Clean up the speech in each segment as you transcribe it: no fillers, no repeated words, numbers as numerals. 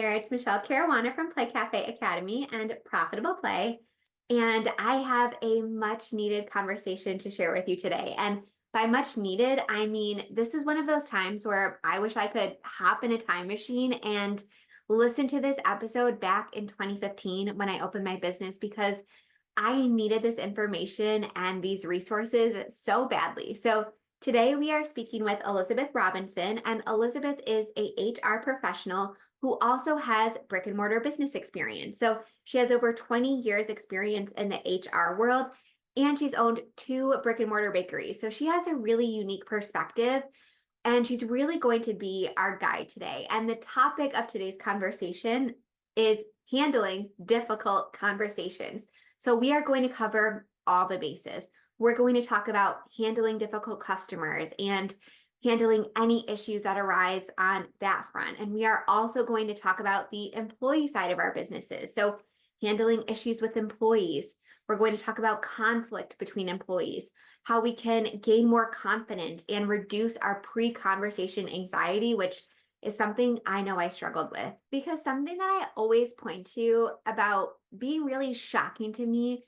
there, it's Michelle Caruana from Play Cafe Academy and Profitable Play. And I have a much needed conversation to share with you today. And by much needed, I mean, this is one of those times where I wish I could hop in a time machine and listen to this episode back in 2015 when I opened my business because I needed this information and these resources so badly. So today we are speaking with Elisabeth Robinson, and Elisabeth is a HR professional who also has brick and mortar business experience. So she has over 20 years experience in the HR world, and she's owned two brick and mortar bakeries. So she has a really unique perspective, and she's really going to be our guide today. And the topic of today's conversation is handling difficult conversations. So we are going to cover all the bases. We're going to talk about handling difficult customers and handling any issues that arise on that front. And we are also going to talk about the employee side of our businesses. So handling issues with employees. We're going to talk about conflict between employees, how we can gain more confidence and reduce our pre-conversation anxiety, which is something I know I struggled with, because something that I always point to about being really shocking to me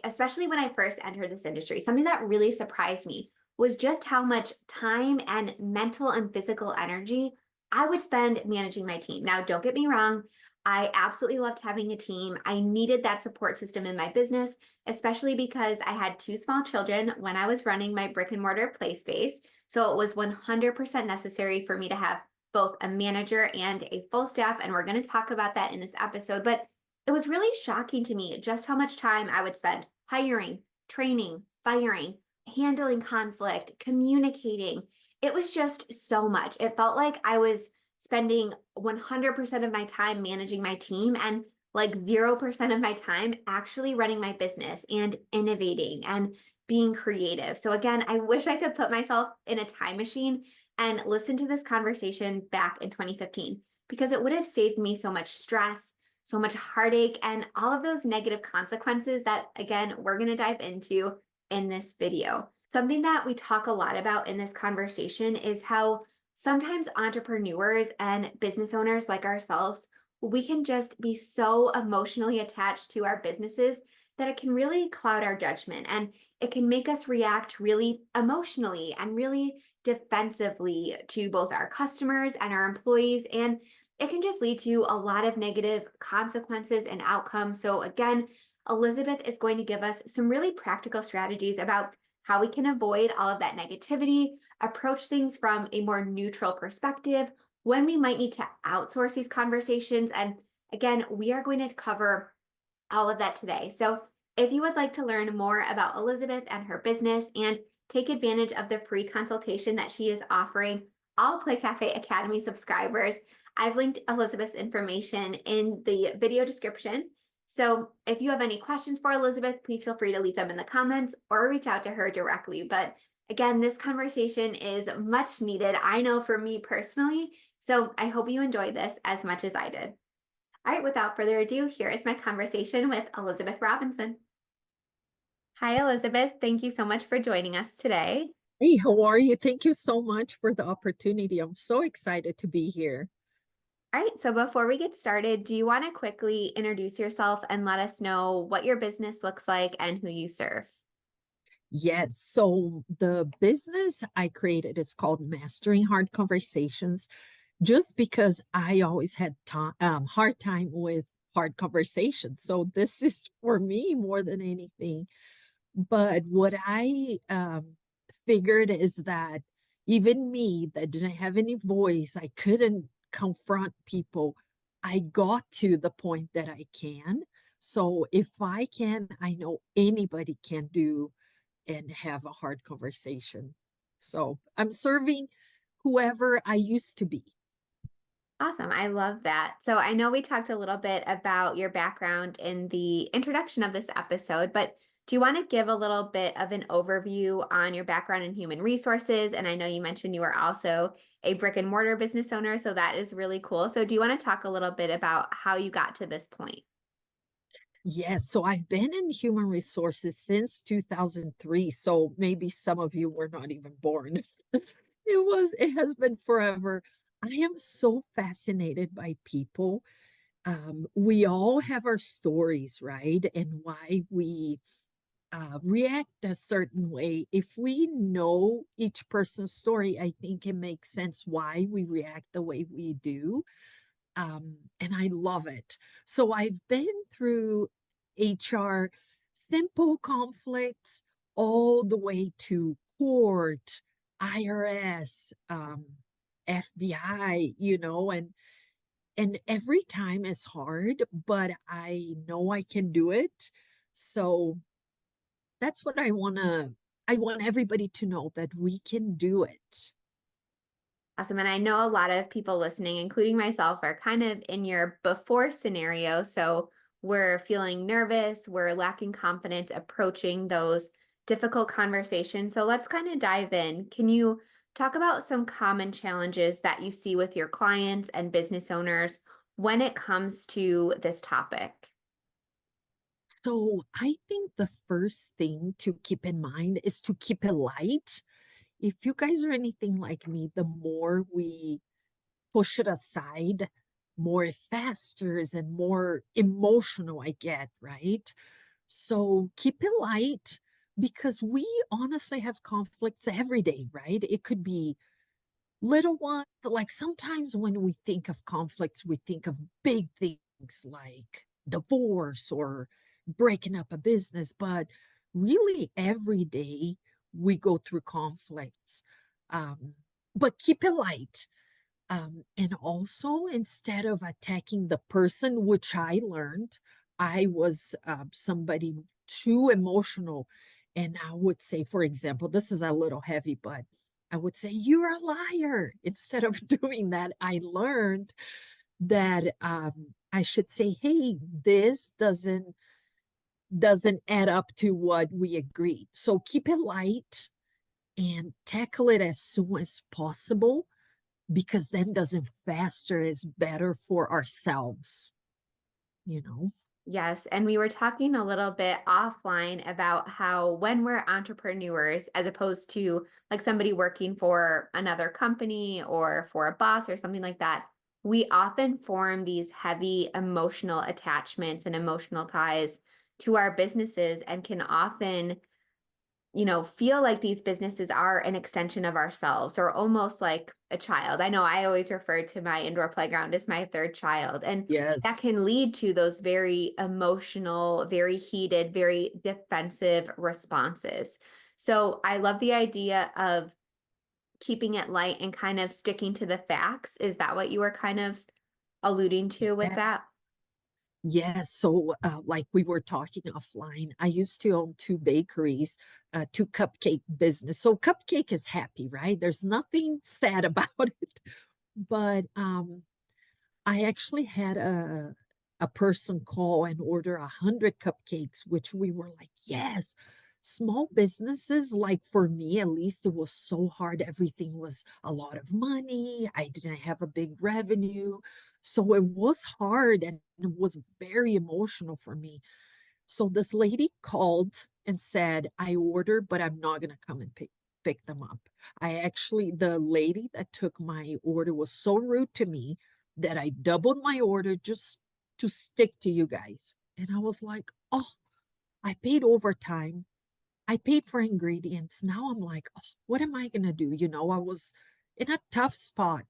especially when I first entered this industry, something that really surprised me was just how much time and mental and physical energy I would spend managing my team. Now, don't get me wrong. I absolutely loved having a team. I needed that support system in my business, especially because I had two small children when I was running my brick and mortar play space. So it was 100% necessary for me to have both a manager and a full staff. And we're going to talk about that in this episode. But it was really shocking to me just how much time I would spend hiring, training, firing, handling conflict, communicating. It was just so much. It felt like I was spending 100% of my time managing my team and like 0% of my time actually running my business and innovating and being creative. So again, I wish I could put myself in a time machine and listen to this conversation back in 2015, because it would have saved me so much stress, so much heartache, and all of those negative consequences that, again, we're going to dive into in this video. Something that we talk a lot about in this conversation is how sometimes entrepreneurs and business owners like ourselves, we can just be so emotionally attached to our businesses that it can really cloud our judgment, and it can make us react really emotionally and really defensively to both our customers and our employees. And it can just lead to a lot of negative consequences and outcomes. So again, Elisabeth is going to give us some really practical strategies about how we can avoid all of that negativity, approach things from a more neutral perspective, when we might need to outsource these conversations. And again, we are going to cover all of that today. So if you would like to learn more about Elisabeth and her business and take advantage of the free consultation that she is offering all Play Cafe Academy subscribers, I've linked Elisabeth's information in the video description. So if you have any questions for Elisabeth, please feel free to leave them in the comments or reach out to her directly. But again, this conversation is much needed, I know, for me personally. So I hope you enjoyed this as much as I did. All right, without further ado, here is my conversation with Elisabeth Robinson. Hi, Elisabeth. Thank you so much for joining us today. Hey, how are you? Thank you so much for the opportunity. I'm so excited to be here. All right, so before we get started, do you want to quickly introduce yourself and let us know what your business looks like and who you serve? Yes, so the business I created is called Mastering Hard Conversations, just because I always had hard time with hard conversations. So this is for me more than anything. But what I figured is that even me that didn't have any voice, I couldn't confront people. I got to the point that I can. So if I can, I know anybody can do and have a hard conversation. So I'm serving whoever I used to be. Awesome. I love that. So I know we talked a little bit about your background in the introduction of this episode, but do you want to give a little bit of an overview on your background in human resources? And I know you mentioned you are also a brick and mortar business owner, so that is really cool. So do you want to talk a little bit about how you got to this point? Yes, so I've been in human resources since 2003. So maybe some of you were not even born. It has been forever. I am so fascinated by people. We all have our stories, right? And why we react a certain way. If we know each person's story, I think it makes sense why we react the way we do. And I love it. So I've been through HR, simple conflicts, all the way to court, IRS, FBI, and every time is hard, but I know I can do it. So that's what I want everybody to know that we can do it. Awesome. And I know a lot of people listening, including myself, are kind of in your before scenario. So we're feeling nervous, we're lacking confidence approaching those difficult conversations. So let's kind of dive in. Can you talk about some common challenges that you see with your clients and business owners when it comes to this topic? So I think the first thing to keep in mind is to keep it light. If you guys are anything like me, the more we push it aside, more it festers and more emotional I get, right? So keep it light because we honestly have conflicts every day, right? It could be little ones. Like sometimes when we think of conflicts, we think of big things like divorce or breaking up a business, but really every day we go through conflicts. Um, but keep it light. And also, instead of attacking the person, which I learned, I was somebody too emotional. And I would say, for example, this is a little heavy, but I would say, "You're a liar." Instead of doing that, I learned that I should say, "Hey, this doesn't add up to what we agreed." So keep it light and tackle it as soon as possible because then doesn't faster is better for ourselves, you know? Yes, and we were talking a little bit offline about how when we're entrepreneurs, as opposed to like somebody working for another company or for a boss or something like that, we often form these heavy emotional attachments and emotional ties to our businesses and can often feel like these businesses are an extension of ourselves or almost like a child. I know I always refer to my indoor playground as my third child, and that Yes. can lead to those very emotional, very heated, very defensive responses. So I love the idea of keeping it light and kind of sticking to the facts. Is that what you were kind of alluding to with that? Yes. Yes. So, like we were talking offline, I used to own two bakeries, two cupcake business. So cupcake is happy, right? There's nothing sad about it. But I actually had a person call and order 100 cupcakes, which we were like, yes. Small businesses, like for me at least, it was so hard. Everything was a lot of money. I didn't have a big revenue. So it was hard and it was very emotional for me. So this lady called and said, I ordered, but I'm not going to come and pick them up. The lady that took my order was so rude to me that I doubled my order just to stick to you guys. And I was like, oh, I paid overtime. I paid for ingredients. Now I'm like, oh, what am I going to do? I was in a tough spot.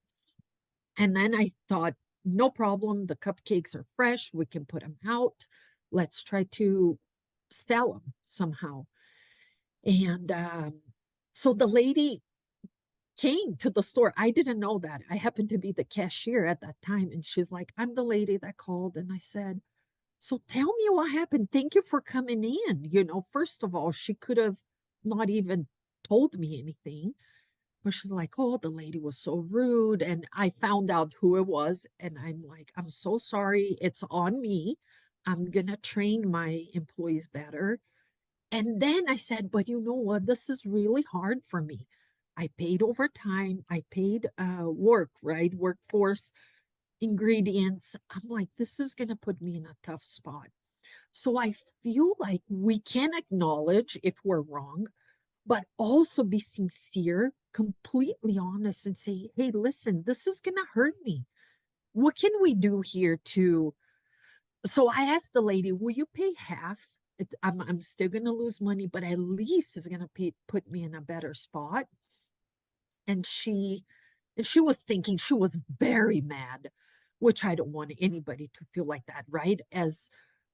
And then I thought, no problem. The cupcakes are fresh. We can put them out. Let's try to sell them somehow. And so the lady came to the store. I didn't know that. I happened to be the cashier at that time. And she's like, I'm the lady that called. And I said, so tell me what happened. Thank you for coming in. First of all, she could have not even told me anything. But she's like, oh, the lady was so rude. And I found out who it was. And I'm like, I'm so sorry. It's on me. I'm going to train my employees better. And then I said, but you know what? This is really hard for me. I paid overtime. I paid work, right? Workforce ingredients. I'm like, this is going to put me in a tough spot. So I feel like we can acknowledge if we're wrong. but also be sincere, completely honest, and say, hey, listen, this is going to hurt me. What can we do here to? So I asked the lady, will you pay half? I'm still going to lose money, but at least it's going to put me in a better spot. And she was thinking, she was very mad, which I don't want anybody to feel like that, right? As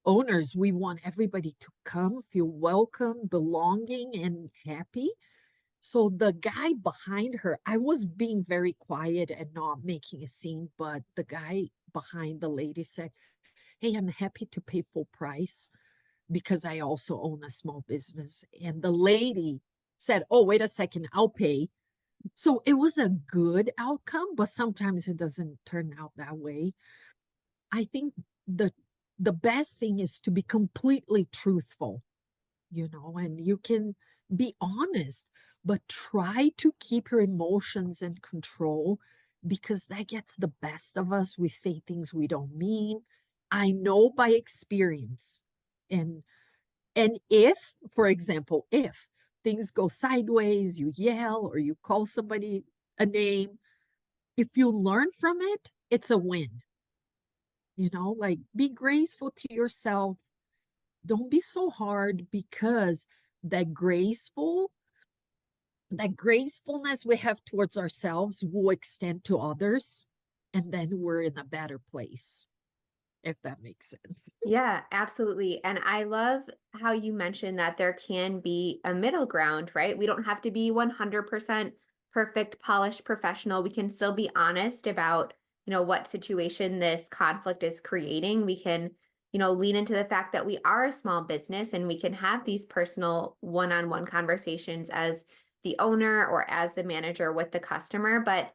owners, we want everybody to come, feel welcome, belonging, and happy. So the guy behind her, I was being very quiet and not making a scene, but the guy behind the lady said, hey, I'm happy to pay full price because I also own a small business. And the lady said, oh, wait a second, I'll pay. So it was a good outcome, but sometimes it doesn't turn out that way. I think the the best thing is to be completely truthful, and you can be honest, but try to keep your emotions in control because that gets the best of us. We say things we don't mean. I know by experience. And and if, for example, if things go sideways, you yell or you call somebody a name, if you learn from it, it's a win. Like be graceful to yourself. Don't be so hard because that graceful, that gracefulness we have towards ourselves will extend to others. And then we're in a better place, if that makes sense. Yeah, absolutely. And I love how you mentioned that there can be a middle ground, right? We don't have to be 100% perfect, polished professional. We can still be honest about, what situation this conflict is creating. We can, lean into the fact that we are a small business and we can have these personal one-on-one conversations as the owner or as the manager with the customer, but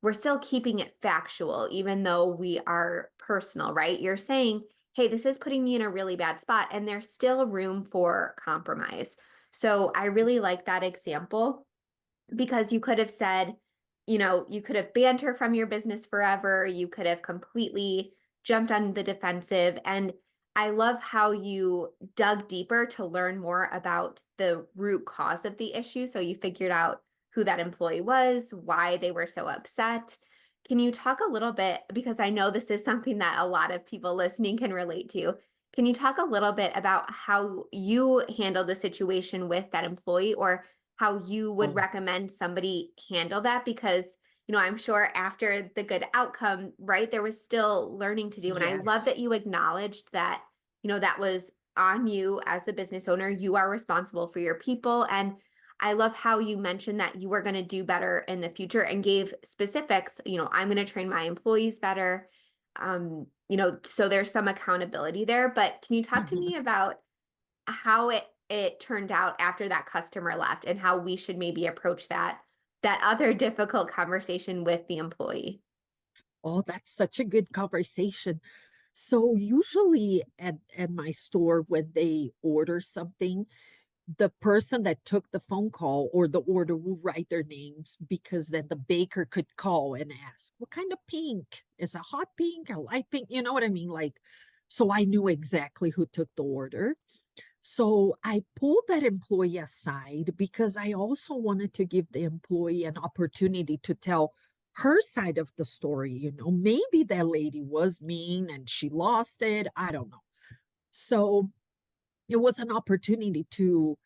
we're still keeping it factual, even though we are personal, right? You're saying, hey, this is putting me in a really bad spot, and there's still room for compromise. So I really like that example because you could have said, you could have banned her from your business forever. You could have completely jumped on the defensive. And I love how you dug deeper to learn more about the root cause of the issue. So you figured out who that employee was, why they were so upset. Can you talk a little bit, because I know this is something that a lot of people listening can relate to. Can you talk a little bit about how you handled the situation with that employee, or how you would Oh, recommend somebody handle that? Because, I'm sure after the good outcome, right, there was still learning to do. And I love yes. that you acknowledged that, that was on you as the business owner. You are responsible for your people. And I love how you mentioned that you were going to do better in the future and gave specifics, I'm going to train my employees better. So there's some accountability there, but can you talk to Mhm. me about how it turned out after that customer left and how we should maybe approach that other difficult conversation with the employee? Oh, that's such a good conversation. So usually at my store, when they order something, the person that took the phone call or the order will write their names because then the baker could call and ask, what kind of pink? Is a hot pink, a light pink? You know what I mean? Like, so I knew exactly who took the order. So I pulled that employee aside because I also wanted to give the employee an opportunity to tell her side of the story. Maybe that lady was mean and she lost it. I don't know. So it was an opportunity to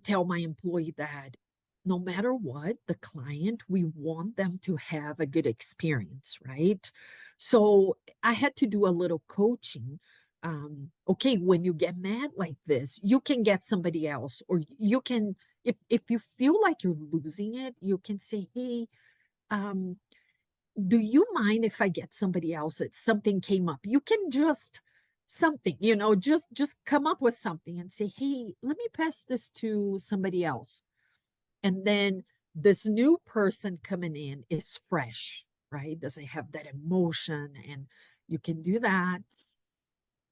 tell my employee that no matter what, the client, we want them to have a good experience, right? So I had to do a little coaching. Okay, when you get mad like this, you can get somebody else, or you can, if you feel like you're losing it, you can say, hey, um, do you mind if I get somebody else? It's something came up. You can just something, just come up with something and say, hey, let me pass this to somebody else. And then this new person coming in is fresh, right? Doesn't have that emotion. And you can do that.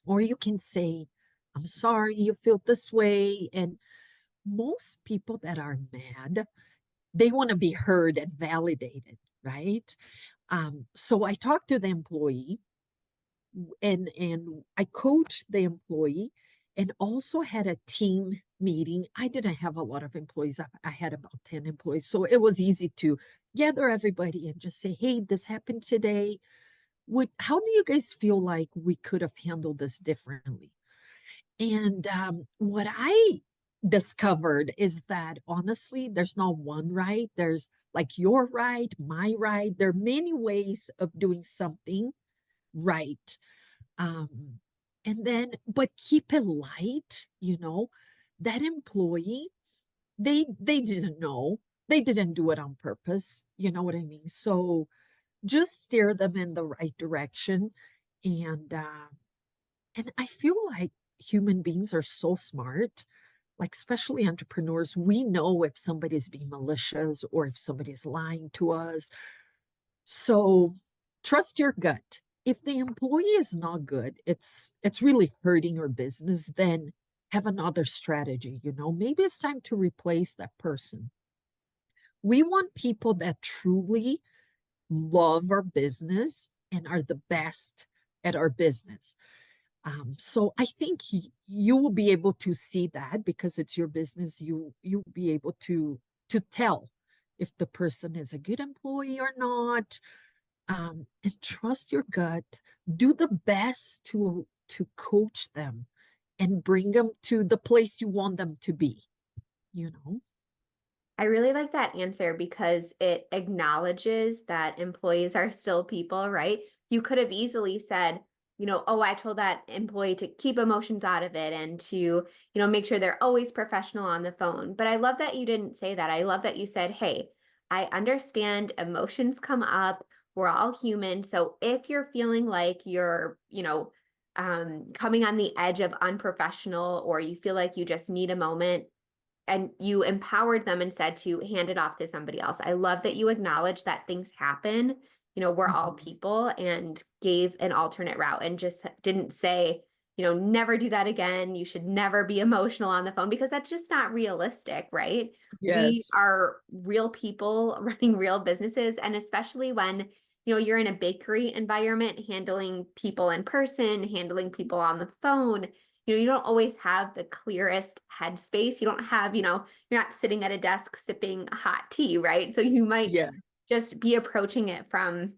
Or you can say, I'm sorry you feel this way. And most people that are mad, they want to be heard and validated, right? So I talked to the employee and I coached the employee, and also had a team meeting. I didn't have a lot of employees. I had about 10 employees. So it was easy to gather everybody and just say, hey, this happened today. How do you guys feel like we could have handled this differently? And what I discovered is that honestly, there's not one right. There's like your right, my right. There are many ways of doing something right. Um, and then, but keep it light, that employee, they didn't know. They didn't do it on purpose. You know what I mean? So just steer them in the right direction. And and I feel like human beings are so smart, like especially entrepreneurs. We know if somebody's being malicious or if somebody's lying to us. So trust your gut. If the employee is not good, it's really hurting your business, then have another strategy, Maybe it's time to replace that person. We want people that truly love our business and are the best at our business. So I think you will be able to see that because it's your business. You'll be able to tell if the person is a good employee or not. And trust your gut. Do the best to coach them and bring them to the place you want them to be. You know. I really like that answer because it acknowledges that employees are still people, right? You could have easily said, oh, I told that employee to keep emotions out of it and to, make sure they're always professional on the phone. But I love that you didn't say that. I love that you said, hey, I understand emotions come up. We're all human. So if you're feeling like you're, coming on the edge of unprofessional or you feel like you just need a moment, and you empowered them and said to hand it off to somebody else. I love that you acknowledge that things happen. We're all Mhm. people and gave an alternate route and just didn't say, never do that again. You should never be emotional on the phone because that's just not realistic, right? We Yes. are real people running real businesses. And especially when, you're in a bakery environment, handling people in person, handling people on the phone, you don't always have the clearest headspace. You don't have, you're not sitting at a desk sipping hot tea, right? So you might Yeah. just be approaching it from,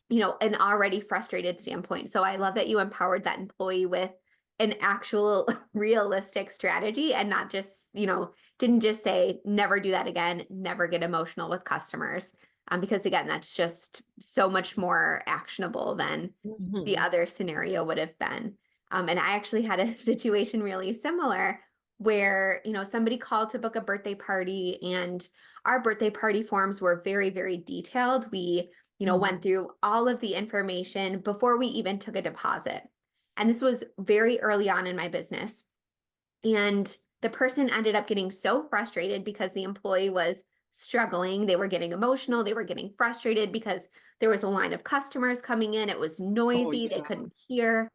an already frustrated standpoint. So I love that you empowered that employee with an actual realistic strategy and not just, didn't just say, never do that again, never get emotional with customers. Because again, that's just so much more actionable than the Mhm. other scenario would have been. And I actually had a situation really similar where, somebody called to book a birthday party and our birthday party forms were very, very detailed. We went Mhm. through all of the information before we even took a deposit. And this was very early on in my business. And the person ended up getting so frustrated because the employee was struggling. They were getting emotional. They were getting frustrated because there was a line of customers coming in. It was Oh, noisy. They yeah. couldn't hear.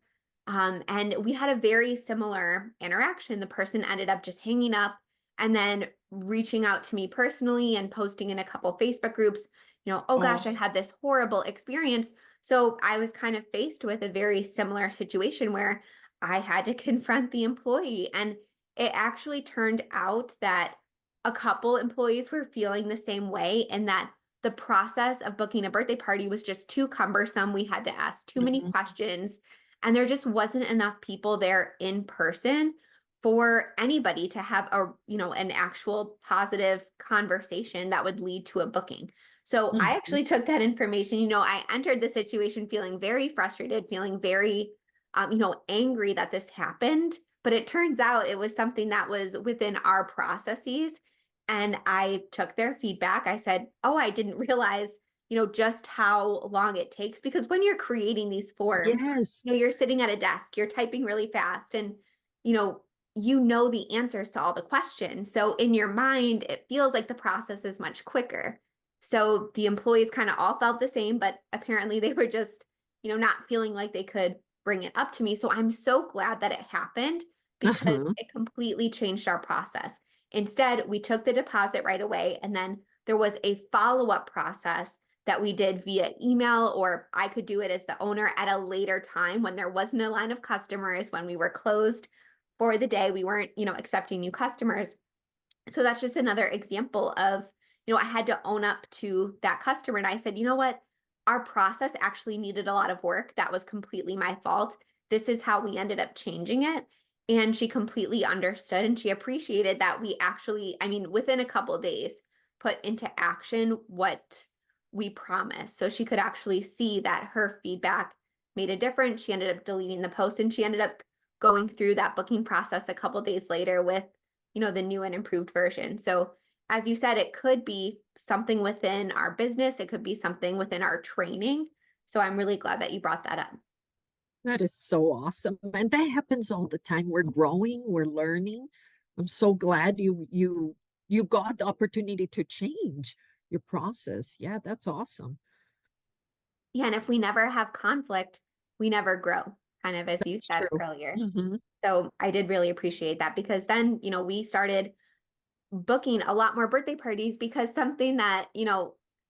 And we had a very similar interaction. The person ended up just hanging up and then reaching out to me personally and posting in a couple Facebook groups, oh gosh, I Oh. had this horrible experience. So I was kind of faced with a very similar situation where I had to confront the employee. And it actually turned out that a couple employees were feeling the same way, and that the process of booking a birthday party was just too cumbersome. We had to ask too many Mhm. questions, and there just wasn't enough people there in person for anybody to have an actual positive conversation that would lead to a booking. So I Mhm. actually took that information. I entered the situation feeling very frustrated, feeling very angry that this happened, but it turns out it was something that was within our processes. And I took their feedback. I said, oh, I didn't realize, just how long it takes because when you're creating these forms, Yes. you're sitting at a desk, you're typing really fast and, you know, the answers to all the questions. So in your mind, it feels like the process is much quicker. So the employees kind of all felt the same, but apparently they were just, not feeling like they could bring it up to me. So I'm so glad that it happened because Uh-huh. it completely changed our process. Instead, we took the deposit right away, and then there was a follow-up process that we did via email, or I could do it as the owner at a later time when there wasn't a line of customers, when we were closed for the day. We weren't, accepting new customers. So that's just another example of, I had to own up to that customer. And I said, you know what? Our process actually needed a lot of work. That was completely my fault. This is how we ended up changing it. And she completely understood and she appreciated that we actually, I mean, within a couple of days, put into action what we promised. So she could actually see that her feedback made a difference. She ended up deleting the post and she ended up going through that booking process a couple of days later with, the new and improved version. So as you said, it could be something within our business. It could be something within our training. So I'm really glad that you brought that up. That is so awesome. And that happens all the time. We're growing, we're learning. I'm so glad you got the opportunity to change your process. Yeah, that's awesome. Yeah. And if we never have conflict, we never grow, kind of as you It's said true. earlier. Hmm. So I did really appreciate that because then, we started booking a lot more birthday parties because something that,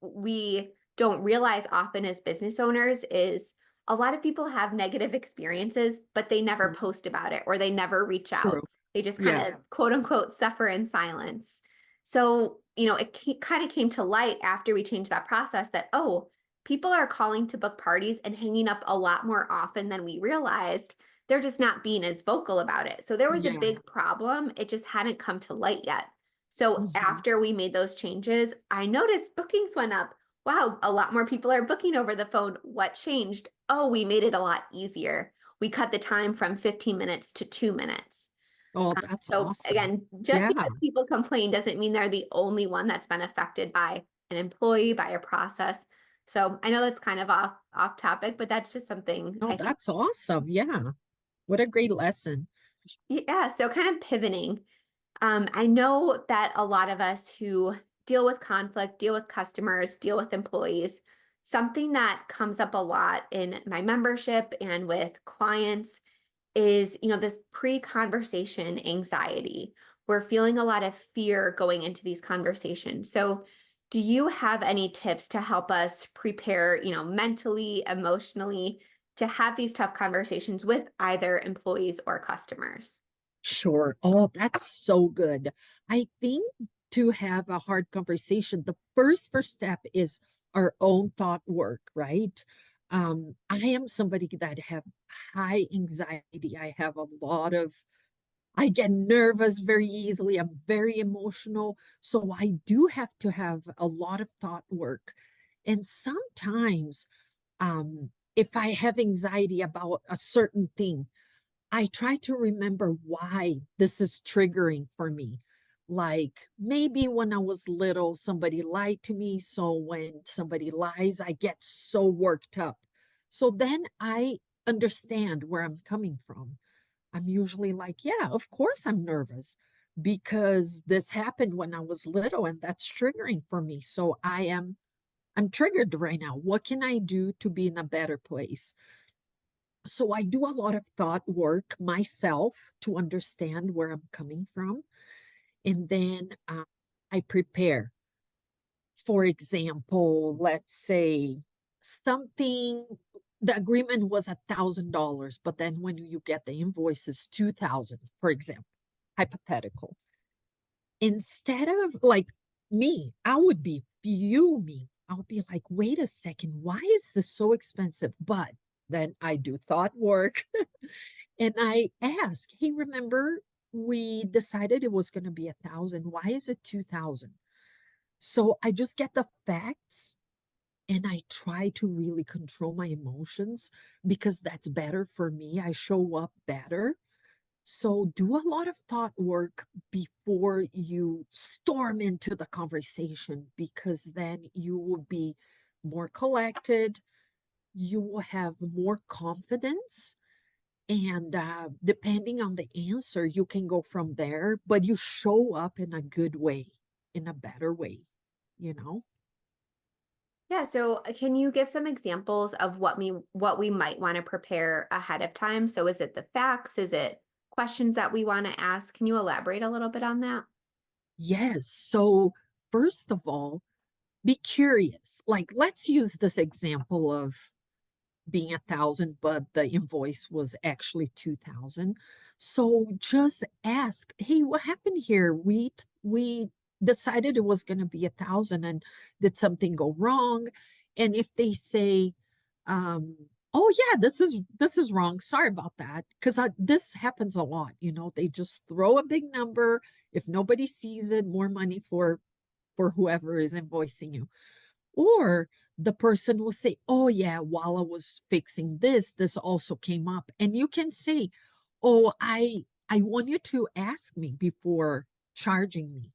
we don't realize often as business owners is a lot of people have negative experiences, but they never post about it or they never reach True. out. They just kind Yeah. of quote unquote suffer in silence. So, it kind of came to light after we changed that process that, oh, people are calling to book parties and hanging up a lot more often than we realized. They're just not being as vocal about it. So there was a Yeah. big problem. It just hadn't come to light yet. So Hmm. after we made those changes, I noticed bookings went up. Wow, a lot more people are booking over the phone. What changed? Oh, we made it a lot easier. We cut the time from 15 minutes to 2 minutes. Oh, that's So awesome. again, just Yeah. because people complain doesn't mean they're the only one that's been affected by an employee, by a process. So I know that's kind of off topic, but that's just something Oh, I think. that's awesome. Yeah. What a great lesson. Yeah, so kind of pivoting. I know that a lot of us who deal with conflict, deal with customers, deal with employees, something that comes up a lot in my membership and with clients is, this pre-conversation anxiety. We're feeling a lot of fear going into these conversations. So, do you have any tips to help us prepare, mentally, emotionally to have these tough conversations with either employees or customers? Sure. Oh, that's so good. I think to have a hard conversation, the first step is our own thought work, right? I am somebody that have high anxiety. I have a lot of I get nervous very easily. I'm very emotional. So I do have to have a lot of thought work. And sometimes, if I have anxiety about a certain thing, I try to remember why this is triggering for me. Like maybe when I was little, somebody lied to me. So when somebody lies, I get so worked up. So then I understand where I'm coming from. I'm usually like, yeah, of course I'm nervous because this happened when I was little and that's triggering for me. So I'm triggered right now. What can I do to be in a better place? So I do a lot of thought work myself to understand where I'm coming from. And then I prepare. For example, let's say something, the agreement was $1,000, but then when you get the invoice is 2,000, for example, hypothetical. Instead of like me, I would be fuming. I'll be like, wait a second, why is this so expensive? But then I do thought work and I ask, hey, remember we decided it was going to be 1,000. Why is it 2,000? So I just get the facts and I try to really control my emotions because that's better for me. I show up better. So do a lot of thought work before you storm into the conversation because then you will be more collected, you will have more confidence, and depending on the answer, you can go from there, but you show up in a good way, in a better way, you know? Yeah, so can you give some examples of what we might want to prepare ahead of time? So is it the facts? Is it questions that we want to ask? Can you elaborate a little bit on that? Yes. So, first of all, be curious. Like, let's use this example of being 1,000, but the invoice was actually 2,000. So just ask, hey, what happened here? We decided it was gonna be 1,000 and did something go wrong? And if they say, oh yeah, this is wrong. Sorry about that. Because this happens a lot, they just throw a big number. If nobody sees it, more money for whoever is invoicing you. Or the person will say, "Oh, yeah, while I was fixing this, this also came up." And you can say, "Oh, I want you to ask me before charging me."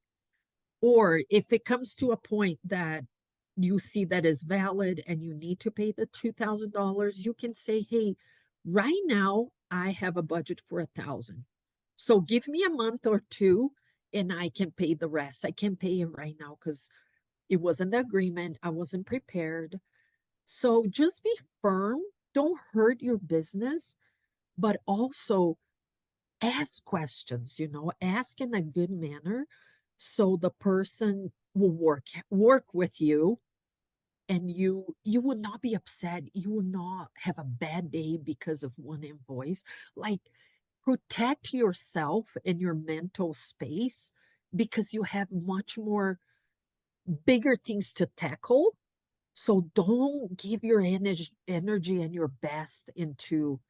Or if it comes to a point that you see that is valid and you need to pay the $2,000, you can say, "Hey, right now I have a budget for 1,000. So give me a month or two and I can pay the rest. I can pay it right now because it wasn't the agreement. I wasn't prepared." So just be firm. Don't hurt your business, but also ask questions, ask in a good manner so the person will work with you and you will not be upset. You will not have a bad day because of one invoice. Like protect yourself and your mental space because you have much more bigger things to tackle. So don't give your energy and your best into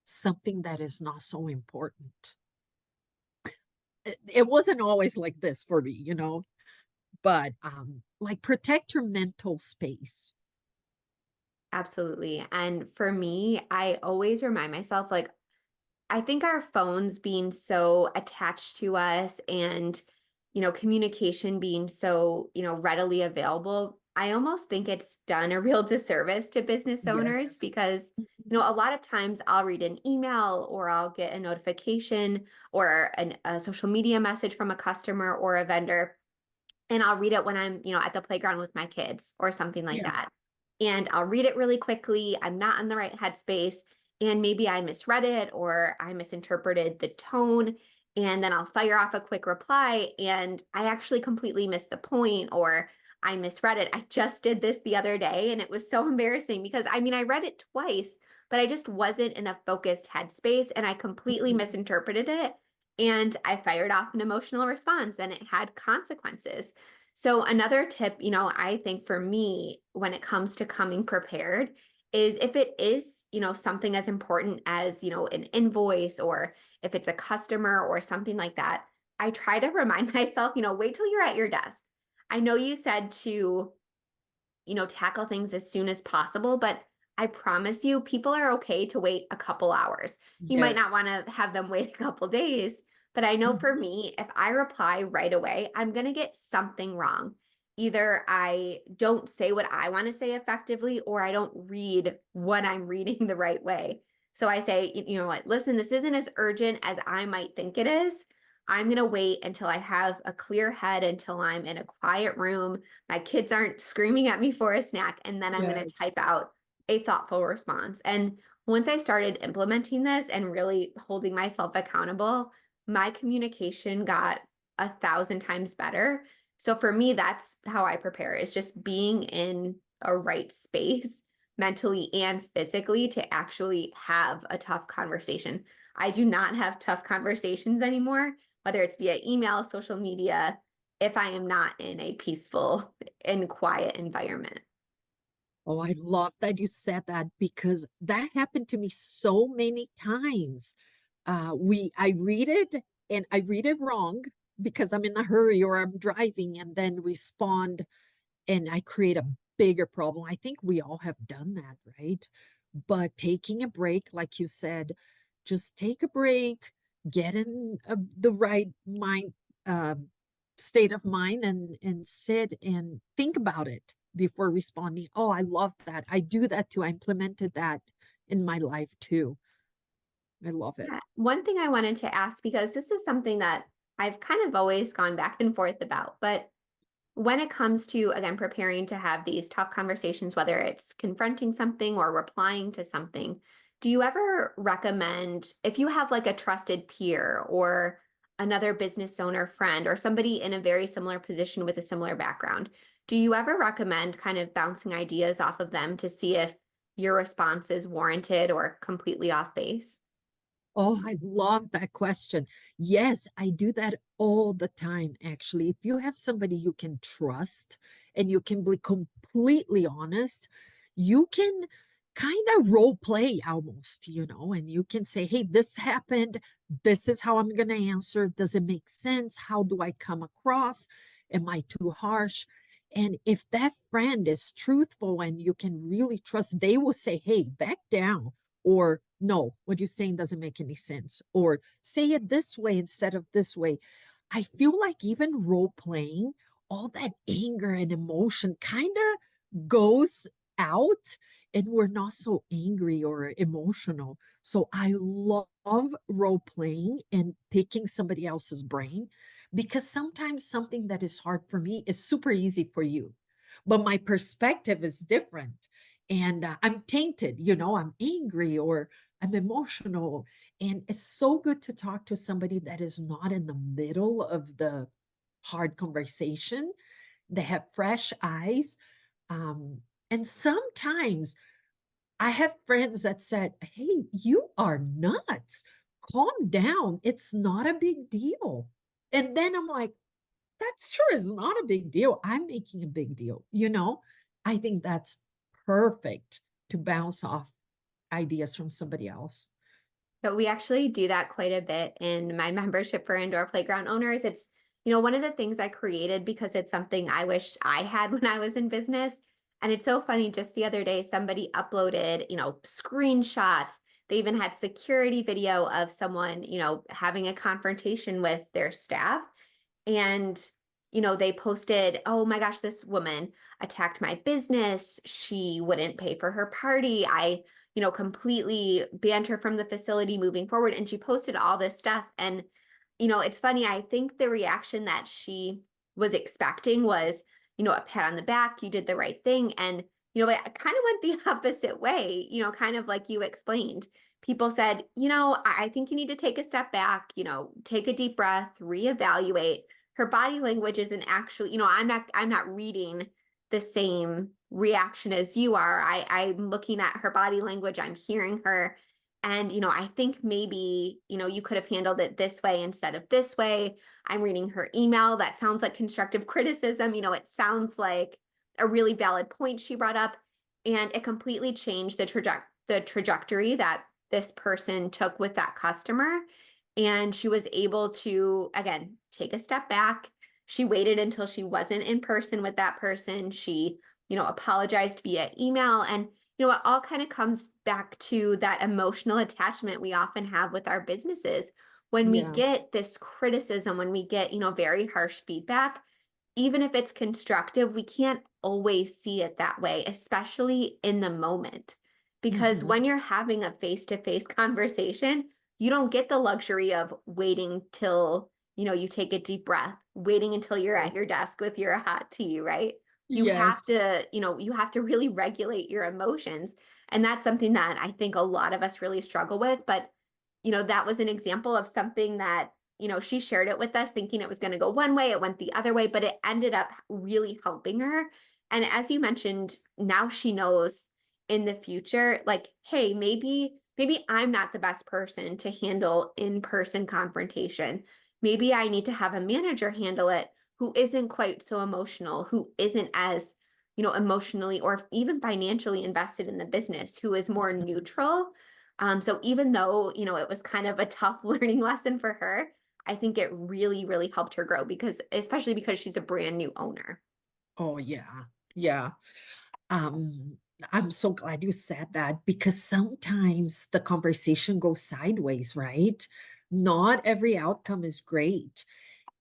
something that is not so important. It wasn't always like this for me, but like protect your mental space. Absolutely. And for me, I always remind myself, like, I think our phones being so attached to us and, communication being so, readily available, I almost think it's done a real disservice to business owners Yes. because, Mhm. a lot of times I'll read an email or I'll get a notification or a social media message from a customer or a vendor, and I'll read it when I'm, at the playground with my kids or something like Yeah. that. And I'll read it really quickly. I'm not in the right headspace. And maybe I misread it or I misinterpreted the tone. And then I'll fire off a quick reply and I actually completely missed the point or I misread it. I just did this the other day and it was so embarrassing because I read it twice, but I just wasn't in a focused headspace and I completely Mhm. misinterpreted it. And I fired off an emotional response and it had consequences. So another tip, I think for me when it comes to coming prepared is if it is, something as important as, an invoice or if it's a customer or something like that, I try to remind myself, wait till you're at your desk. I know you said to tackle things as soon as possible. But I promise you, people are okay to wait a couple hours. You might not Yes. want to have them wait a couple days, but I know for Mhm. me, if I reply right away, I'm going to get something wrong. Either I don't say what I want to say effectively, or I don't read what I'm reading the right way. So I say, you know what, listen, this isn't as urgent as I might think it is. I'm going to wait until I have a clear head, until I'm in a quiet room, my kids aren't screaming at me for a snack, and then I'm going to Yes. type out a thoughtful response. And once I started implementing this and really holding myself accountable, my communication got 1,000 times better. So for me, that's how I prepare, is just being in a right space mentally and physically to actually have a tough conversation. I do not have tough conversations anymore, whether it's via email, social media, if I am not in a peaceful and quiet environment. Oh, I love that you said that because that happened to me so many times. I read it and I read it wrong because I'm in a hurry or I'm driving and then respond and I create a bigger problem. I think we all have done that, right? But taking a break, like you said, just take a break, get in the right mind, uh, state of mind, and sit and think about it before responding. Oh, I love that. I do that too. I implemented that in my life too. I love it. Yeah. One thing I wanted to ask, because this is something that I've kind of always gone back and forth about, but when it comes to, again, preparing to have these tough conversations, whether it's confronting something or replying to something, do you ever recommend, if you have like a trusted peer or another business owner friend or somebody in a very similar position with a similar background, do you ever recommend kind of bouncing ideas off of them to see if your response is warranted or completely off base? Oh, I love that question. Yes, I do that all the time, actually. If you have somebody you can trust and you can be completely honest, you can kind of role play almost, and you can say, hey, this happened. This is how I'm going to answer. Does it make sense? How do I come across? Am I too harsh? And if that friend is truthful and you can really trust, they will say, hey, back down, or no, what you're saying doesn't make any sense, or say it this way instead of this way. I feel like even role playing, all that anger and emotion kind of goes out, and we're not so angry or emotional. So I love role playing and picking somebody else's brain, because sometimes something that is hard for me is super easy for you, but my perspective is different. And I'm tainted, I'm angry or I'm emotional. And it's so good to talk to somebody that is not in the middle of the hard conversation. They have fresh eyes. And sometimes I have friends that said, hey, you are nuts. Calm down. It's not a big deal. And then I'm like, that's true. It's not a big deal. I'm making a big deal. I think that's perfect to bounce off ideas from somebody else. But we actually do that quite a bit in my membership for indoor playground owners. It's one of the things I created because it's something I wish I had when I was in business. And it's so funny, just the other day, somebody uploaded screenshots. They even had security video of someone having a confrontation with their staff. And they posted, oh my gosh, this woman attacked my business. She wouldn't pay for her party. I completely banned her from the facility moving forward. And she posted all this stuff. And it's funny. I think the reaction that she was expecting was a pat on the back. You did the right thing. And it kind of went the opposite way, kind of like you explained. People said, I think you need to take a step back, take a deep breath, reevaluate. Her body language isn't actually, I'm not reading the same reaction as you are. I'm looking at her body language, I'm hearing her. And I think maybe you could have handled it this way instead of this way. I'm reading her email. That sounds like constructive criticism. It sounds like a really valid point she brought up. And it completely changed the trajectory that this person took with that customer. And she was able to, again, take a step back. She waited until she wasn't in person with that person. She apologized via email. And it all kind of comes back to that emotional attachment we often have with our businesses. When we Yeah. get this criticism, when we get very harsh feedback, even if it's constructive, we can't always see it that way, especially in the moment. Because Mhm. when you're having a face-to-face conversation, you don't get the luxury of waiting till you take a deep breath, waiting until you're Yeah. at your desk with your hot tea, right? You have Yes. to you have to really regulate your emotions. And that's something that I think a lot of us really struggle with. But that was an example of something that she shared it with us thinking it was going to go one way, it went the other way, but it ended up really helping her. And as you mentioned, now she knows in the future, like, hey, maybe I'm not the best person to handle in-person confrontation. Maybe I need to have a manager handle it who isn't quite so emotional, who isn't as emotionally or even financially invested in the business, who is more neutral. So even though it was kind of a tough learning lesson for her, I think it really, really helped her grow because, especially because she's a brand new owner. Oh, yeah. Yeah. Um, I'm so glad you said that, because sometimes the conversation goes sideways, right? Not every outcome is great.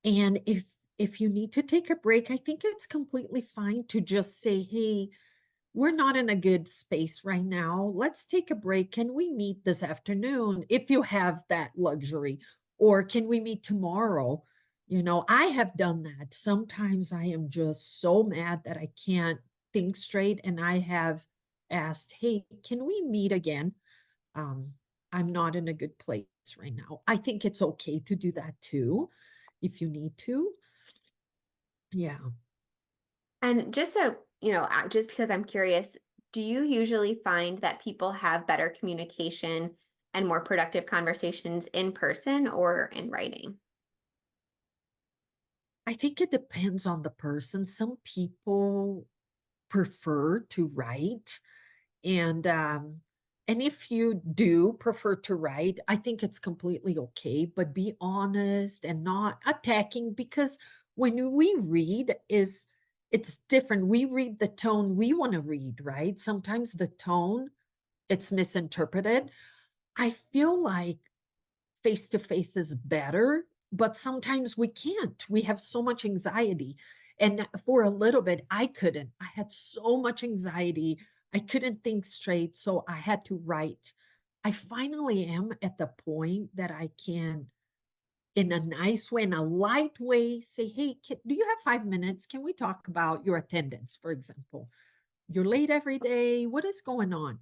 And if you need to take a break, I think it's completely fine to just say, hey, we're not in a good space right now. Let's take a break. Can we meet this afternoon if you have that luxury? Or can we meet tomorrow? I have done that. Sometimes I am just so mad that I can't think straight. And I have asked, hey, can we meet again? Um, I'm not in a good place right now. I think it's okay to do that too, if you need to. Yeah. And just because I'm curious, do you usually find that people have better communication and more productive conversations in person or in writing? I think it depends on the person. Some people prefer to write, and if you do prefer to write, I think it's completely okay, but be honest and not attacking, because when we read is it's different. We read the tone we want to read, right? Sometimes the tone it's misinterpreted. I feel like face to face is better, but sometimes we can't. We have so much anxiety. And for a little bit, I couldn't. I had so much anxiety. I couldn't think straight. So I had to write. I finally am at the point that I can, in a nice way, in a light way, say, hey, do you have 5 minutes? Can we talk about your attendance, for example? You're late every day. What is going on?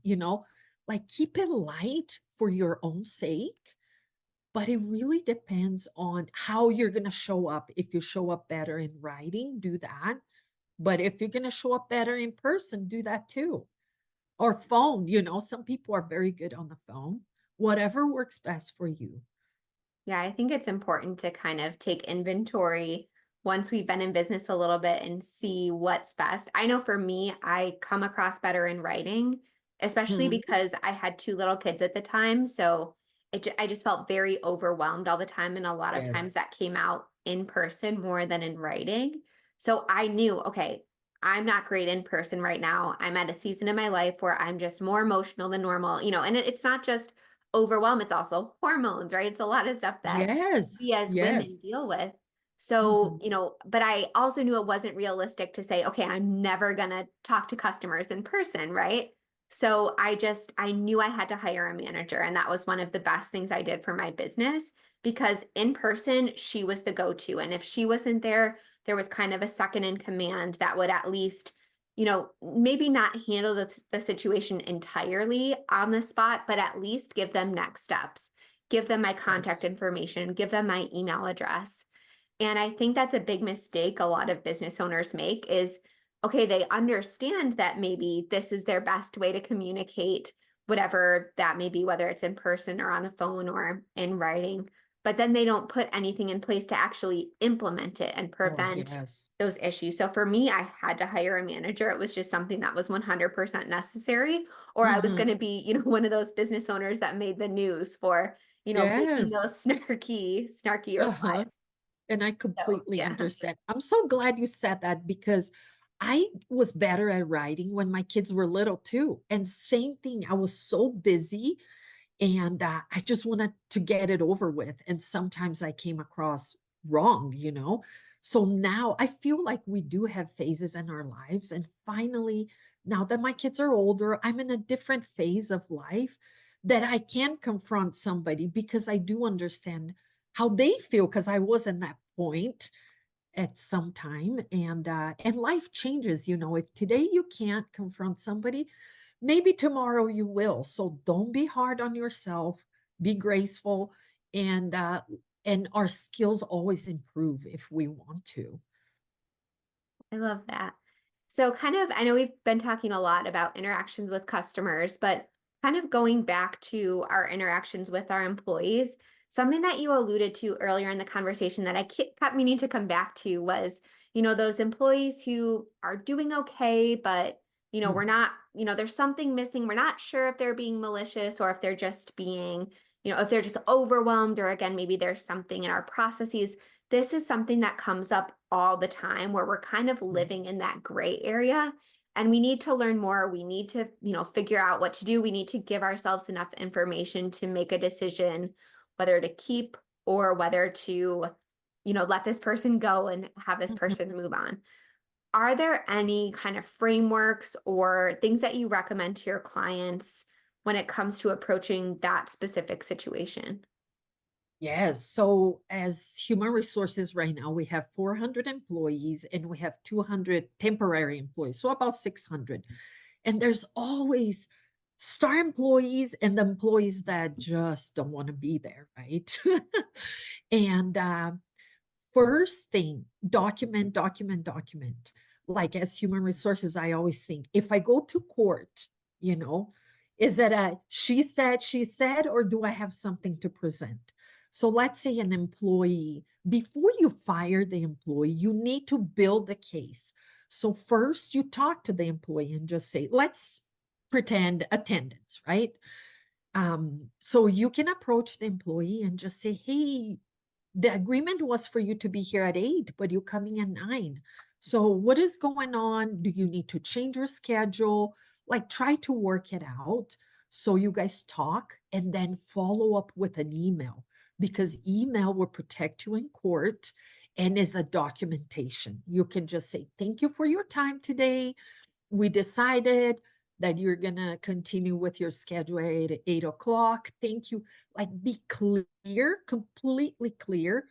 Like keep it light for your own sake, but it really depends on how you're going to show up. If you show up better in writing, do that. But if you're going to show up better in person, do that too. Or phone, some people are very good on the phone. Whatever works best for you. Yeah, I think it's important to kind of take inventory once we've been in business a little bit and see what's best. I know for me, I come across better in writing, especially Mhm. because I had two little kids at the time. So I just felt very overwhelmed all the time. And a lot of times Yes. that came out in person more than in writing. So I knew, okay, I'm not great in person right now. I'm at a season in my life where I'm just more emotional than normal, and it's not just overwhelm, it's also hormones, right? It's a lot of stuff that we Yes. as women Yes. deal with. So, Mhm. but I also knew it wasn't realistic to say, okay, I'm never going to talk to customers in person, right? So I knew I had to hire a manager. And that was one of the best things I did for my business because in person, she was the go to. And if she wasn't there, there was kind of a second in command that would at least maybe not handle the situation entirely on the spot, but at least give them next steps, give them my contact Yes. information, give them my email address. And I think that's a big mistake a lot of business owners make is, okay, they understand that maybe this is their best way to communicate, whatever that may be, whether it's in person or on the phone or in writing, but then they don't put anything in place to actually implement it and Oh, prevent yes. those issues. So for me, I had to hire a manager. It was just something that was 100% necessary, or I was going Mhm. to be, one of those business owners that made the news for, making Yes. those snarky Uh-huh. replies. And I So, completely yeah. understand. I'm so glad you said that because I was better at writing when my kids were little too. And same thing, I was so busy and I just wanted to get it over with. And sometimes I came across wrong. So now I feel like we do have phases in our lives. And finally, now that my kids are older, I'm in a different phase of life that I can confront somebody because I do understand how they feel because I was in that point at some time, and life changes. If today you can't confront somebody, maybe tomorrow you will. So don't be hard on yourself, be graceful, and our skills always improve if we want to. I love that. So, kind of, I know we've been talking a lot about interactions with customers, but kind of going back to our interactions with our employees, something that you alluded to earlier in the conversation that I kept meaning to come back to was, those employees who are doing okay, but, we're Mm, not, there's something missing. We're not sure if they're being malicious or if they're just being, if they're just overwhelmed, or again, maybe there's something in our processes. This is something that comes up all the time where we're kind of mm, living in that gray area and we need to learn more. We need to, figure out what to do. We need to give ourselves enough information to make a decision whether to keep or whether to, let this person go and have this mhm. person move on. Are there any kind of frameworks or things that you recommend to your clients when it comes to approaching that specific situation? Yes. So, as human resources right now, we have 400 employees and we have 200 temporary employees. So, about 600. And there's always star employees and the employees that just don't want to be there, right? and First thing, document, document, document. Like as human resources, I always think if I go to court, you know, Is it a she said, or do I have something to present? So let's say an employee, before you fire the employee, you need to build a case. So first you talk to the employee and just say, let's pretend attendance, right? So you can approach the employee and just say, hey, the agreement was for you to be here at 8, but you're coming at 9. So what is going on? Do you need to change your schedule? Like, try to work it out. So you guys talk and then follow up with an email, because email will protect you in court and is a documentation. You can just say, thank you for your time today. We decided that you're gonna continue with your schedule at 8 o'clock. Thank you. Like, be clear, completely clear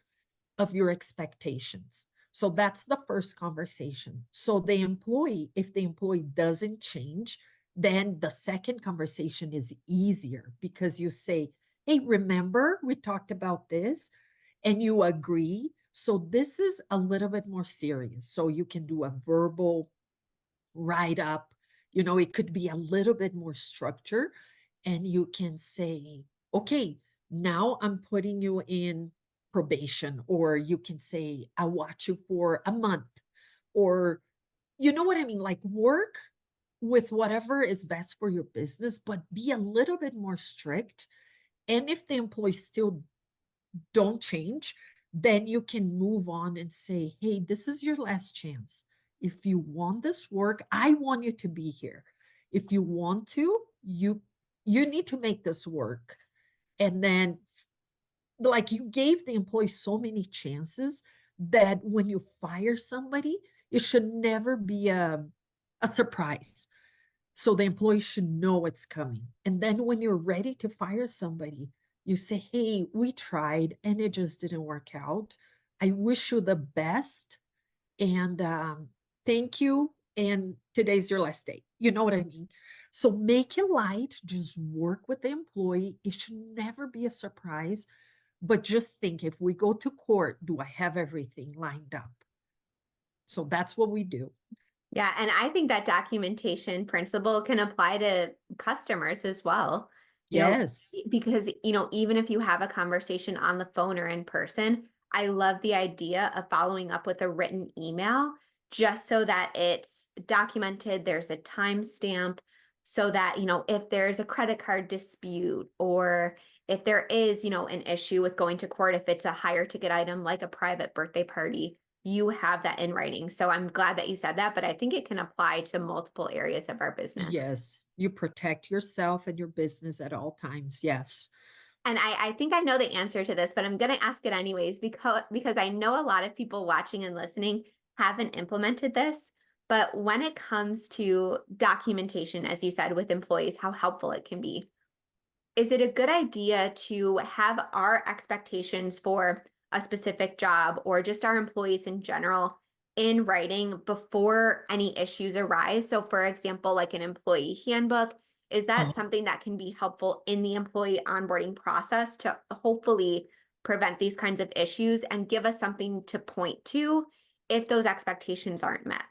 of your expectations. So that's the first conversation. So the employee, if the employee doesn't change, then the second conversation is easier, because you say, hey, remember we talked about this, and you agree. So this is a little bit more serious. So you can do a verbal write up, it could be a little bit more structure, and you can say, okay, now I'm putting you in probation, or you can say, I watch you for a month, or you know what I mean? Like, work with whatever is best for your business, but be a little bit more strict. And if the employees still don't change, then you can move on and say, hey, this is your last chance. If you want this work, I want you to be here. If you want to, you need to make this work. And then, like, you gave the employee so many chances that when you fire somebody, it should never be a surprise. So the employee should know it's coming. And then when you're ready to fire somebody, you say, hey, we tried and it just didn't work out. I wish you the best. And thank you. And today's your last day. You know what I mean? So make it light, just work with the employee. It should never be a surprise. But just think, if we go to court, do I have everything lined up? So that's what we do. Yeah, and I think that documentation principle can apply to customers as well. You know, Yes. because, even if you have a conversation on the phone or in person, I love the idea of following up with a written email just so that it's documented, there's a timestamp so that, if there's a credit card dispute or if there is, an issue with going to court, if it's a higher ticket item like a private birthday party, you have that in writing. So I'm glad that you said that, but I think it can apply to multiple areas of our business. Yes, you protect yourself and your business at all times. Yes. And I think I know the answer to this, but I'm going to ask it anyways because I know a lot of people watching and listening haven't implemented this. But when it comes to documentation, as you said, with employees, how helpful it can be, is it a good idea to have our expectations for a specific job or just our employees in general in writing before any issues arise? So, for example, like an employee handbook, is that Oh, something that can be helpful in the employee onboarding process to hopefully prevent these kinds of issues and give us something to point to if those expectations aren't met?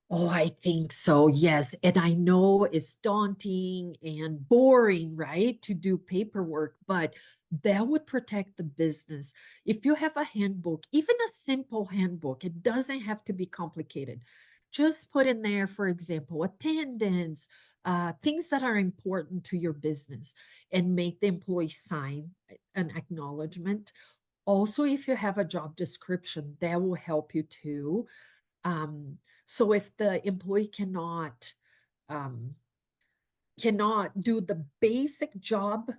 oh, I think so. Yes. And I know it's daunting and boring, right, to do paperwork, but that would protect the business. If you have a handbook, even a simple handbook, it doesn't have to be complicated. Just put in there, for example, attendance, things that are important to your business, and make the employee sign an acknowledgement. Also, if you have a job description, that will help you too. Um, so if the employee um, cannot do the basic job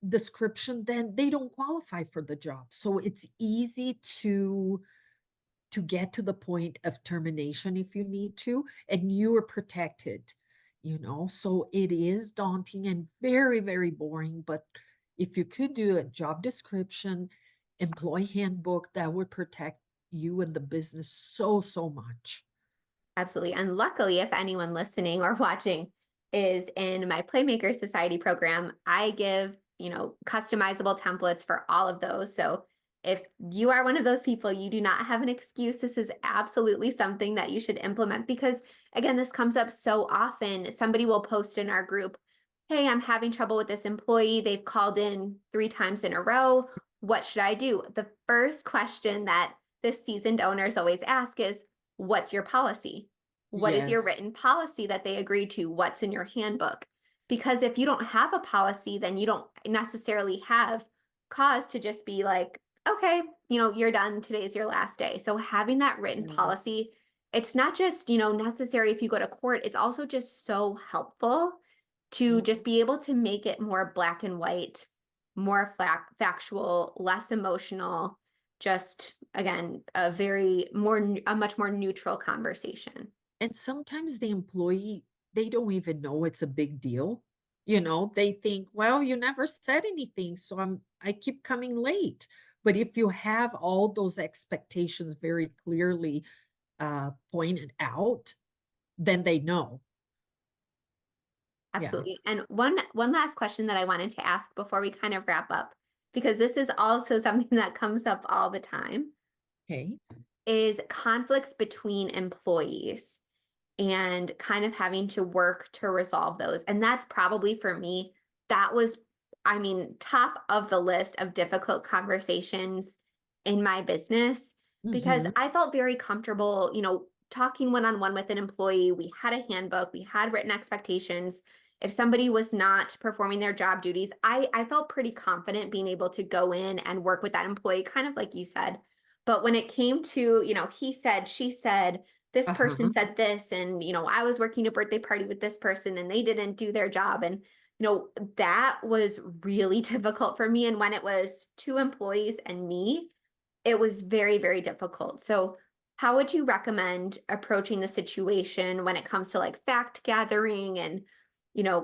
description, then they don't qualify for the job. So it's easy to get to the point of termination if you need to, and you are protected. So it is daunting and very, very boring. But if you could do a job description, employee handbook, that would protect you and the business so, so much. Absolutely. And luckily, if anyone listening or watching is in my Playmaker Society program, I give, customizable templates for all of those. So if you are one of those people, you do not have an excuse. This is absolutely something that you should implement because, again, this comes up so often. Somebody will post in our group, hey, I'm having trouble with this employee. They've called in 3 times in a row. What should I do? The first question that the seasoned owners always ask is, what's your policy? What is your Yes. written policy that they agreed to? What's in your handbook? Because if you don't have a policy, then you don't necessarily have cause to just be like, okay, you're done. Today's your last day. So having that written Yeah. policy, it's not just, necessary if you go to court, it's also just so helpful to Mhm. just be able to make it more black and white, more factual, less emotional, just again, a much more neutral conversation. And sometimes the employee, they don't even know it's a big deal. They think, well, you never said anything, so I keep coming late. But if you have all those expectations very clearly pointed out, then they know. Yeah. Absolutely. And one last question that I wanted to ask before we kind of wrap up, because this is also something that comes up all the time, Okay. is conflicts between employees and kind of having to work to resolve those. And that's probably for me, that was, I mean, top of the list of difficult conversations in my business because Hmm. I felt very comfortable, talking one on one with an employee. We had a handbook, we had written expectations. If somebody was not performing their job duties, I felt pretty confident being able to go in and work with that employee, kind of like you said. But when it came to, he said, she said, this person Uh-huh. said this, and I was working a birthday party with this person and they didn't do their job, and that was really difficult for me. And when it was two employees and me, it was very, very difficult. So how would you recommend approaching the situation when it comes to like fact gathering and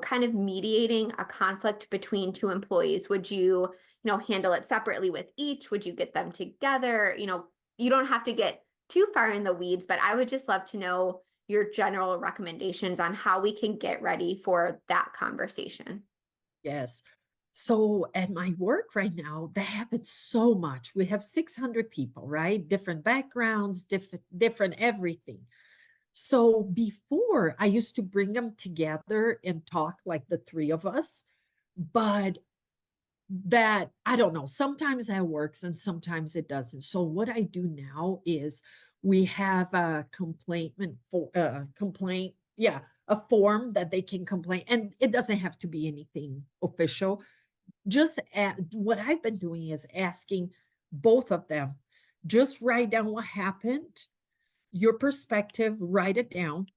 kind of mediating a conflict between two employees? Would you handle it separately with each? Would you get them together? You don't have to get too far in the weeds, but I would just love to know your general recommendations on how we can get ready for that conversation. Yes. So at my work right now, that happens so much. We have 600 people, right? Different backgrounds, different everything. So before I used to bring them together and talk like the three of us, but that I don't know, sometimes that works and sometimes it doesn't. So what I do now is we have a complaint, yeah, a form that they can complain, and it doesn't have to be anything official. What I've been doing is asking both of them, just write down what happened, your perspective, write it down,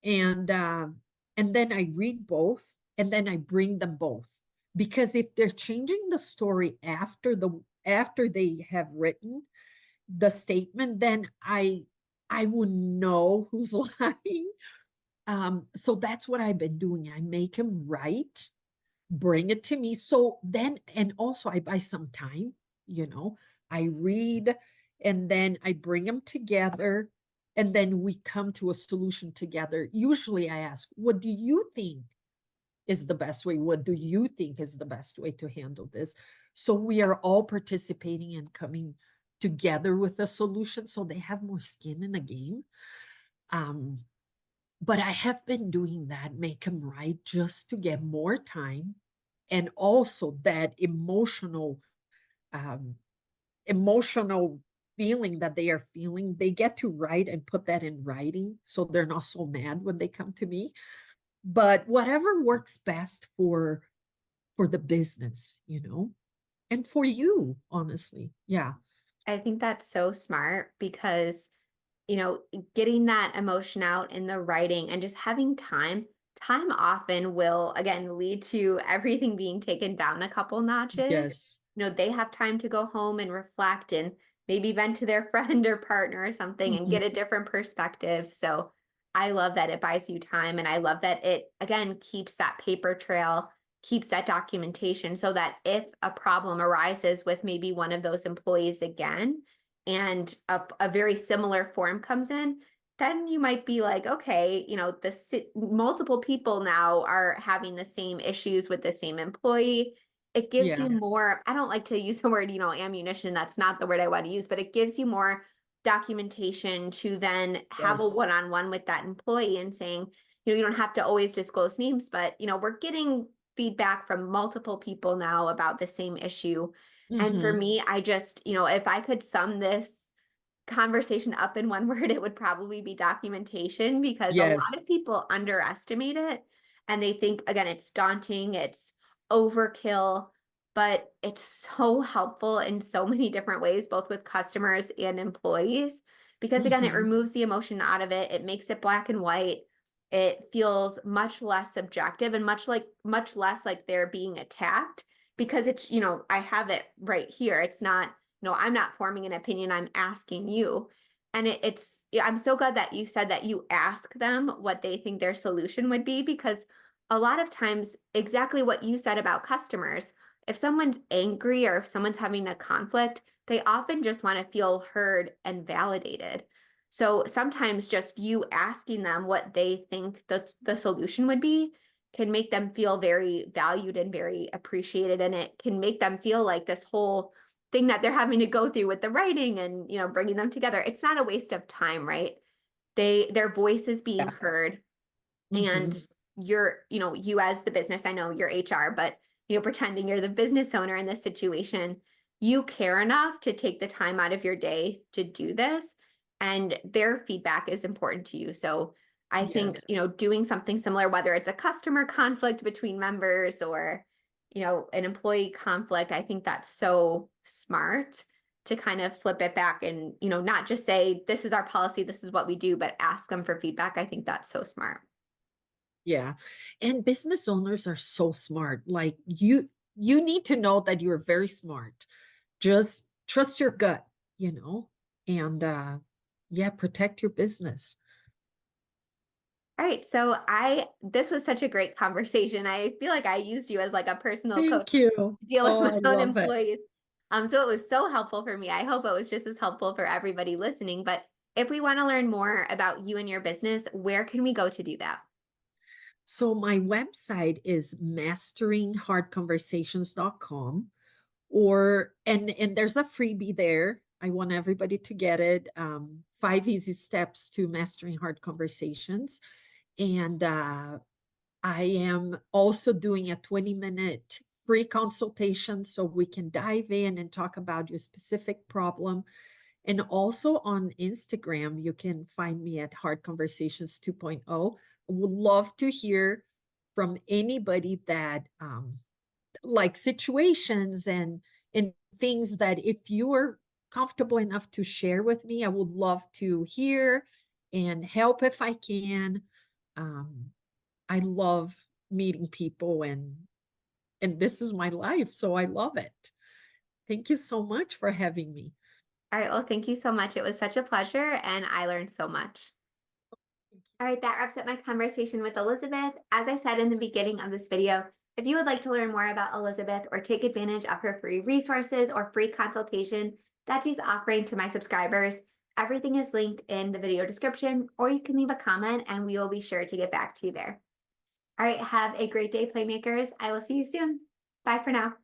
and then I read both, and then I bring them both. Because if they're changing the story after they have written the statement, then I would know who's lying. So that's what I've been doing. I make him write, bring it to me. So then, and also I buy some time, you know, I read and then I bring them together and then we come to a solution together. Usually I ask, what do you think is the best way? What do you think is the best way to handle this? So we are all participating and coming together with a solution so they have more skin in the game. Um, but I have been doing that, make them write just to get more time and also that um, emotional feeling that they are feeling. They get to write and put that in writing so they're not so mad when they come to me. But whatever works best for the business, and for you, honestly. Yeah. I think that's so smart because getting that emotion out in the writing and just having time often will again lead to everything being taken down a couple notches. Yes. They have time to go home and reflect and maybe vent to their friend or partner or something and Mhm. get a different perspective. So I love that it buys you time, and I love that it again keeps that paper trail, keeps that documentation so that if a problem arises with maybe one of those employees again, and a very similar form comes in, then you might be like, okay, multiple people now are having the same issues with the same employee. It gives Yeah. you more, I don't like to use the word, ammunition. That's not the word I want to use, but it gives you more documentation to then have a Yes. one-on-one with that employee and saying, you don't have to always disclose names, but we're getting feedback from multiple people now about the same issue. And for Mhm. me, I just, if I could sum this conversation up in one word, it would probably be documentation, because a lot Yes. of people underestimate it and they think, again, it's daunting, it's overkill, but it's so helpful in so many different ways, both with customers and employees, because again, it Mhm. removes the emotion out of it. It makes it black and white. It feels much less subjective and much less like they're being attacked, because it's, I have it right here. It's not, no, I'm not forming an opinion, I'm asking you. And yeah, I'm so glad that you said that you ask them what they think their solution would be, because a lot of times, exactly what you said about customers, if someone's angry or if someone's having a conflict, they often just want to feel heard and validated. So sometimes just you asking them what they think the solution would be can make them feel very valued and very appreciated. And it can make them feel like this whole thing that they're having to go through with the writing and bringing them together, it's not a waste of time, right? Their voice is being Yeah. heard. Mhm. And you as the business, I know you're HR, but pretending you're the business owner in this situation, you care enough to take the time out of your day to do this, and their feedback is important to you. So I think Yes. doing something similar, whether it's a customer conflict between members or an employee conflict, I think that's so smart to kind of flip it back and not just say this is our policy, this is what we do, but ask them for feedback. I think that's so smart. Yeah. And business owners are so smart. Like you need to know that you're very smart. Just trust your gut, you know, and yeah, protect your business. All right, so this was such a great conversation. I feel like I used you as like a personal coach Thank you. to deal with Oh, my I own love it. employees. So it was so helpful for me. I hope it was just as helpful for everybody listening. But if we want to learn more about you and your business, where can we go to do that? So my website is masteringhardconversations.com, or and there's a freebie there. I want everybody to get it. 5 easy steps to mastering hard conversations. And I am also doing a 20-minute free consultation so we can dive in and talk about your specific problem. And also on Instagram, you can find me at Hard Conversations 2.0. I would love to hear from anybody that like situations and things that if you are comfortable enough to share with me, I would love to hear and help if I can. Um, I love meeting people and this is my life, so I love it. Thank you so much for having me. All right, well, thank you so much. It was such a pleasure, and I learned so much. Thank All right, that wraps up my conversation with Elizabeth. As I said in the beginning of this video, if you would like to learn more about Elizabeth or take advantage of her free resources or free consultation that she's offering to my subscribers, everything is linked in the video description, or you can leave a comment and we will be sure to get back to you there. All right, have a great day, Playmakers. I will see you soon. Bye for now.